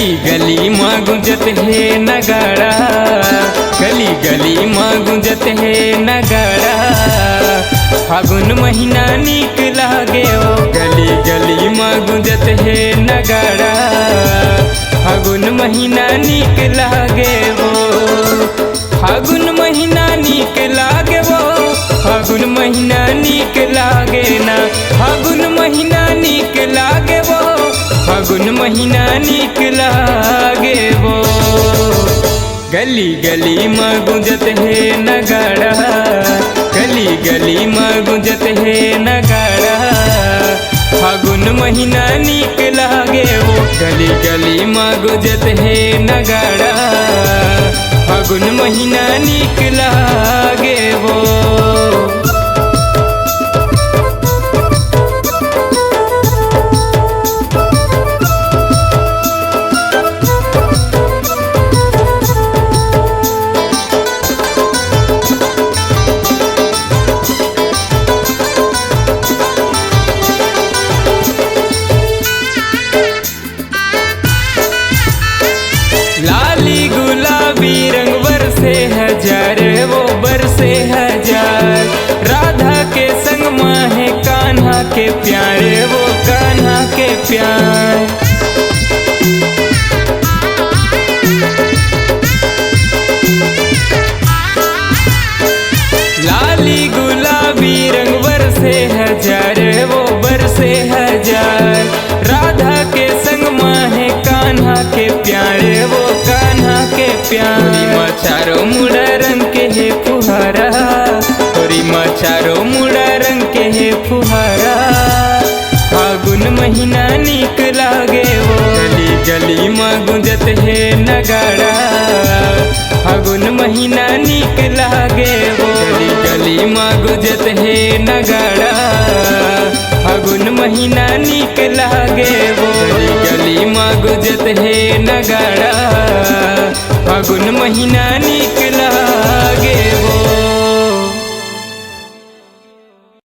गली गली माँ गुंजत है नगाड़ा, गली गली माँ गुंजत है नगाड़ा। फागुन महीना नीक लागे ओ, गली गली माँ गुंजत है नगाड़ा। फागुन महीना नीक लागे वो, फागुन महीना नीक लागे वो, फागुन महीना नीक लागे ना, फागुन महीना नीक लागे वो, फागुन महीना नीक लागे वो। गली गली माँ गुंजत है नगाड़ा, गली गली माँ गुंजत है नगाड़ा। फागुन महीना नीक लागे वो, गली गली माँ गुंजत है नगाड़ा। फागुन महीना नीक लागे वो। लाली गुलाबी रंग बरसे हजार, वो बरसे हजार। राधा के संग माहे कान्हा के प्यारे, वो कान्हा के प्यार। लाली गुलाबी रंग बरसे हजार, वो बरसे हजार। राधा के संग माहे कान्हा के प्यारे, वो कान्हा के प्यारी। मचारो मुड़ा रंग के है फुहारा, तोरी मचारो मुड़ा रंग के है फुहारा। फागुन महीना नीक लागे वो, गली गली माँ गुंजत है नगाड़ा। फागुन महीना नीक लागे वो, गली गली माँ गुंजत है नगाड़ा। फागुन महीना नीक लागे वो, गली गली माँ गुंजत है नगाड़ा। फागुन महीना नीक लागे वो।